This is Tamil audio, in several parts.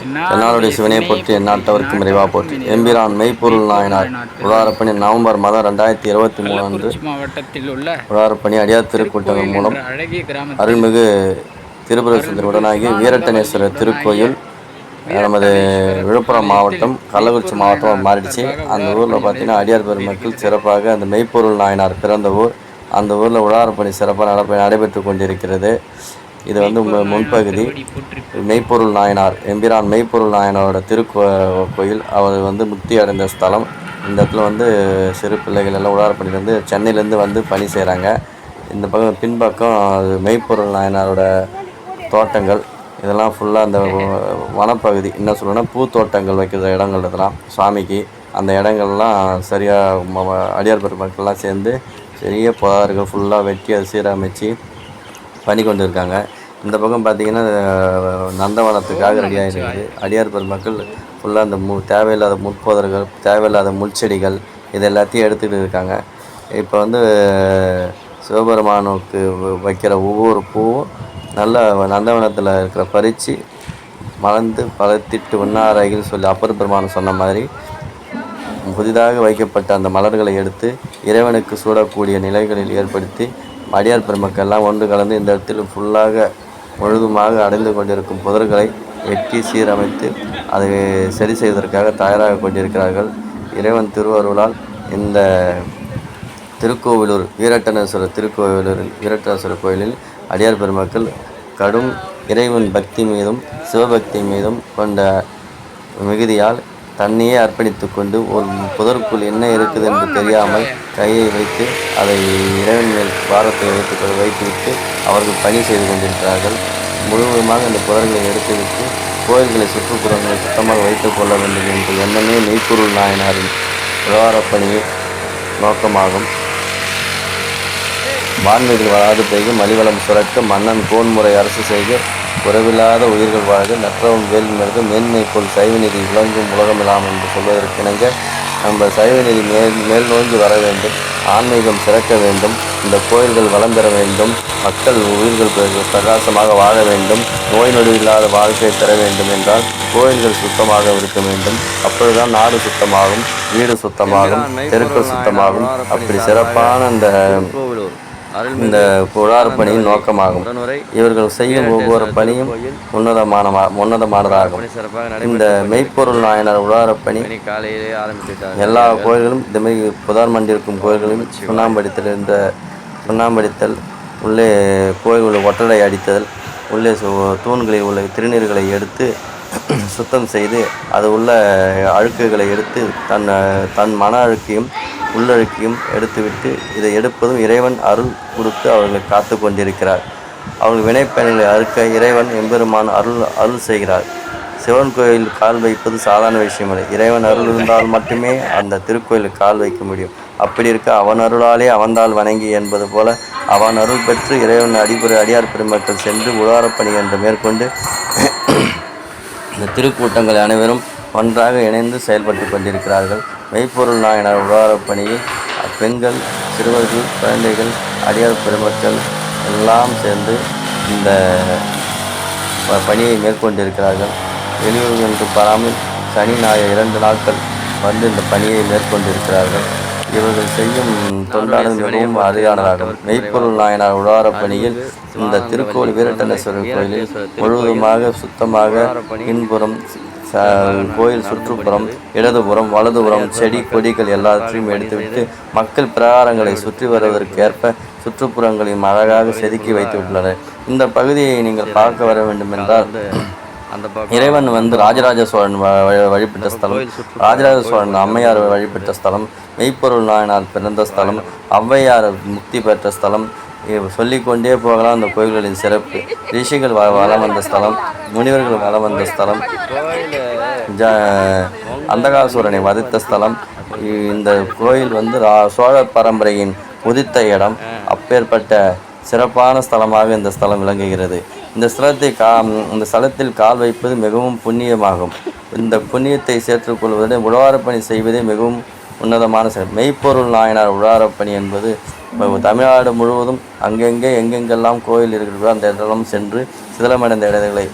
தென்னாடுடைய சிவனை போற்றி எந்நாட்டவர்க்கும் இறைவா போற்றி. எம்பிரான் மெய்ப்பொருள் நாயனார் உழவாரப்பணி நவம்பர் மாதம் 2023 அன்று உழவாரப்பணி அடியார் திருக்கூட்டங்கள் மூலம் அருள்மிகு திருபுரசுந்தர் உடனாகி வீரட்டனேஸ்வரர் திருக்கோயில் நமது விழுப்புரம் மாவட்டம் கள்ளக்குறிச்சி மாவட்டம் மாறிடுச்சு. அந்த ஊரில் பார்த்திங்கன்னா அடியார் பெருமக்கள் சிறப்பாக அந்த மெய்ப்பொருள் நாயனார் பிறந்த ஊர். அந்த ஊரில் உழவாரப்பணி சிறப்பாக நடைபெற்று கொண்டிருக்கிறது. இது வந்து முன்பகுதி. மெய்ப்பொருள் நாயனார் எம்பிரான் மெய்ப்பொருள் நாயனாரோட திருக்கோயில். அவர் வந்து முக்தி அடைந்த ஸ்தலம். இந்த இடத்துல வந்து சிறு பிள்ளைகள் எல்லாம் உழவாரப்பணிலேருந்து சென்னையிலேருந்து வந்து பணி செய்கிறாங்க. இந்த பக்கம் பின்பக்கம் மெய்ப்பொருள் நாயனாரோட தோட்டங்கள் இதெல்லாம் ஃபுல்லாக அந்த வனப்பகுதி. என்ன சொல்லணும்னா பூத்தோட்டங்கள் வைக்கிற இடங்கள் இதெல்லாம் சுவாமிக்கு. அந்த இடங்கள்லாம் சரியாக அடியார் பெருமக்கள்லாம் சேர்ந்து பெரிய புதார்கள் ஃபுல்லாக வெட்டி அதை சீரமைச்சு பண்ணி கொண்டு இருக்காங்க. இந்த பக்கம் பார்த்திங்கன்னா நந்தவனத்துக்காக ரெடியாக இருக்குது. அடியார் பெருமக்கள் ஃபுல்லாக அந்த தேவையில்லாத முட்போதர்கள், தேவையில்லாத முள்செடிகள் இது எல்லாத்தையும் எடுத்துக்கிட்டு இருக்காங்க. இப்போ வந்து சிவபெருமானுக்கு வைக்கிற ஒவ்வொரு பூவும் நல்ல நந்தவனத்தில் இருக்கிற பறித்து மலர்ந்து பழத்திட்டு உண்ணாரைகள் சொல்லி அப்பர் பெருமான் சொன்ன மாதிரி புதிதாக வைக்கப்பட்ட அந்த மலர்களை எடுத்து இறைவனுக்கு சூடக்கூடிய நிலைகளில் ஏற்படுத்தி அடியார் பெருமக்கள்லாம் ஒன்று கலந்து இந்த இடத்தில் ஃபுல்லாக முழுதுமாக அடைந்து கொண்டிருக்கும் புதர்களை வெட்டி சீரமைத்து அதை சரி செய்வதற்காக தயாராக கொண்டிருக்கிறார்கள். இறைவன் திருவருளால் இந்த திருக்கோவிலூர் வீரட்டனேஸ்வரர் கோயிலில் அடியார் பெருமக்கள் கடும் இறைவன் பக்தி மீதும் சிவபக்தி மீதும் கொண்ட மிகுதியால் தன்னையே அர்ப்பணித்து கொண்டு ஒரு புதற்குள் என்ன இருக்குது என்று தெரியாமல் கையை வைத்து அதை இறைவன் மேல் பாரத்தை வைத்துவிட்டு அவர்கள் பணி செய்து கொண்டிருக்கிறார்கள். முழுவதுமாக அந்த புதர்களை எடுத்துவிட்டு கோயில்களை சுற்றுப்புறங்களை சுத்தமாக வைத்துக் கொள்ள வேண்டும் என்று எண்ணமே மெய்ப்பொருள் நாயனாரின் உழவாரப்பணியை நோக்கமாகும். வான்மீதில் வராது பெய்க மலிவளம் சுரக்க மன்னன் கோன்முறை அரசு செய்க குறைவில்லாத உயிர்கள் வாழ்க நற்றவம் வேல் மிளகு மேன்மை போல் சைவ நீதி விளங்கும் உலகமில்லாம் என்று சொல்வதற்கிணங்க நம்ம சைவ நீதி மேல் நோக்கி வர வேண்டும். ஆன்மீகம் சிறக்க வேண்டும். இந்த கோயில்கள் வளம் பெற வேண்டும். மக்கள் உயிர்கள் பிரகாசமாக வாழ வேண்டும். நோய் நொடி இல்லாத வாழ்க்கை பெற வேண்டும் என்றால் கோயில்கள் சுத்தமாக இருக்க வேண்டும். அப்பொழுதுதான் நாடு சுத்தமாகும், வீடு சுத்தமாகும், தெருக்கள் சுத்தமாகும். அப்படி சிறப்பான இந்த உழவாரப்பணியின் நோக்கமாகும். இவர்கள் செய்யும் ஒவ்வொரு பணியும் உன்னதமானதாகும். இந்த மெய்ப்பொருள் நாயனார் உழவாரப்பணி எல்லா கோயில்களும் இதுமாரி புதார் மண்டிருக்கும் கோயில்களையும் சுண்ணாம்படித்தல், உள்ளே கோயில்களை ஒட்டடை அடித்தல், உள்ளே தூண்களை உள்ள திருநீர்களை எடுத்து சுத்தம் செய்து அது உள்ள அழுக்குகளை எடுத்து தன் மன அழுக்கையும் உள்ளழுக்கையும் எடுத்துவிட்டு இதை எடுப்பதும் இறைவன் அருள் கொடுத்து அவர்களை காத்து கொண்டிருக்கிறார். அவர்கள் வினைப்பயன்களை அறுக்க இறைவன் எம்பெருமான் அருள் செய்கிறார். சிவன் கோயில் கால் வைப்பது சாதாரண விஷயமில்லை. இறைவன் அருள் இருந்தால் மட்டுமே அந்த திருக்கோயிலுக்கு கால் வைக்க முடியும். அப்படி இருக்க அவன் அருளாலே அவன்தால் வணங்கி என்பது போல அவன் அருள் பெற்று இறைவன் அடியார் பெருமக்கள் சென்று உழவாரப்பணி என்று மேற்கொண்டு இந்த திருக்கூட்டங்கள் அனைவரும் ஒன்றாக இணைந்து செயல்பட்டு கொண்டிருக்கிறார்கள். மெய்ப்பொருள் நாயனார் உழவாரப்பணியில் பெண்கள், சிறுவர்கள், குழந்தைகள், அடியார் பெருமக்கள் எல்லாம் சேர்ந்து இந்த பணியை மேற்கொண்டிருக்கிறார்கள். வெளியூர்களுக்கு பாராமல் சனி ஞாயிறு 2 நாட்கள் வந்து இந்த பணியை மேற்கொண்டிருக்கிறார்கள். இவர்கள் செய்யும் தொண்டானது மிகவும் அரிதானதாகும். மெய்ப்பொருள் நாயனார் உழவாரப்பணியில் இந்த திருக்கோவில் வீரட்டனேஸ்வரர் கோயிலில் முழுவதுமாக சுத்தமாக பின்புறம் கோயில் சுற்றுப்புறம் இடதுபுறம் வலதுபுறம் செடி கொடிகள் எல்லாவற்றையும் எடுத்துவிட்டு மக்கள் பிரகாரங்களை சுற்றி வருவதற்கு ஏற்ப சுற்றுப்புறங்களையும் அழகாக செதுக்கி வைத்துள்ளனர். இந்த பகுதியை நீங்கள் பார்க்க வர வேண்டும் என்றால் இறைவன் வந்து ராஜராஜ சோழன் வழிபட்ட ஸ்தலம், ராஜராஜ சோழன் அம்மையார் வழிபட்ட ஸ்தலம், மெய்ப்பொருள் நாயனார் பிறந்த ஸ்தலம், ஔவையார் முக்தி பெற்ற ஸ்தலம், சொல்லிக்கொண்டே போகலாம். அந்த கோயில்களின் சிறப்பு. ரிஷிகள் வளம் வந்த ஸ்தலம், முனிவர்கள் வளம் வந்த ஸ்தலம், அந்தகாசூரனை வதைத்த ஸ்தலம். இந்த கோயில் வந்து சோழ பரம்பரையின் உதித்த இடம். அப்பேற்பட்ட சிறப்பான ஸ்தலமாக இந்த ஸ்தலம் விளங்குகிறது. இந்த ஸ்தலத்தில் கால் வைப்பது மிகவும் புண்ணியமாகும். இந்த புண்ணியத்தை சேர்த்துக்கொள்வதை உழவாரப்பணி செய்வதே மிகவும் உன்னதமான செயல். மெய்ப்பொருள் நாயனார் உழவாரப்பணி என்பது தமிழ்நாடு முழுவதும் எங்கெங்கெல்லாம் கோயில் இருக்கிறதோ அந்த இடமெல்லாம் சென்று சிதிலமடைந்த இடங்களை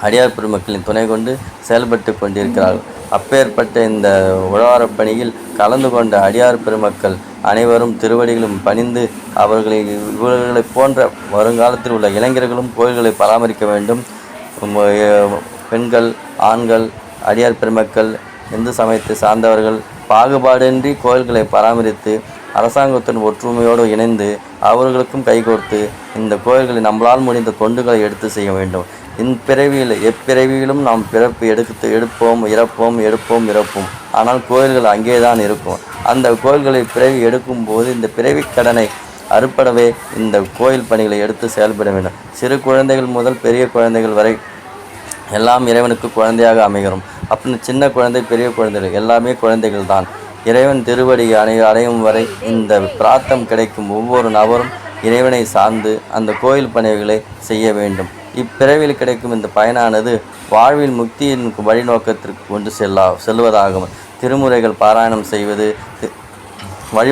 அடியார் பெருமக்களின் துணை கொண்டு செயல்பட்டு கொண்டிருக்கிறார்கள். அப்பேற்பட்ட இந்த உழவாரப் பணியில் கலந்து கொண்ட அடியார் பெருமக்கள் அனைவரும் திருவடிகளும் பணிந்து இவர்களை போன்ற வருங்காலத்தில் உள்ள இளைஞர்களும் கோயில்களை பராமரிக்க வேண்டும். பெண்கள், ஆண்கள், அடியார் பெருமக்கள், இந்து சமயத்தை சார்ந்தவர்கள் பாகுபாடின்றி கோயில்களை பராமரித்து அரசாங்கத்துடன் ஒற்றுமையோடு இணைந்து அவர்களுக்கும் கைகோர்த்து இந்த கோயில்களை நம்மளால் முடிந்த தொண்டுகளை எடுத்து செய்ய வேண்டும். பிறவியில் எப்பிறவியிலும் நாம் பிறப்பு எடுப்போம், இறப்போம். ஆனால் கோயில்கள் அங்கேதான் இருக்கும். அந்த கோயில்களை பிறவி எடுக்கும் போது இந்த பிறவி கடனை அறுப்படவே இந்த கோயில் பணிகளை எடுத்து செயல்பட வேண்டும். சிறு குழந்தைகள் முதல் பெரிய குழந்தைகள் வரை எல்லாம் இறைவனுக்கு குழந்தையாக அமைகிறோம். அப்படின்னு சின்ன குழந்தை, பெரிய குழந்தைகள் எல்லாமே குழந்தைகள் தான். இறைவன் திருவடி அடையும் வரை இந்த பிராத்தம் கிடைக்கும் ஒவ்வொரு நபரும் இறைவனை சார்ந்து அந்த கோயில் பணிகளை செய்ய வேண்டும். இப்பிறவியில் கிடைக்கும் இந்த பயனானது வாழ்வில் முக்தியின் வழிநோக்கத்திற்கு கொண்டு செல்வதாகும். திருமுறைகள் பாராயணம் செய்வது, வழி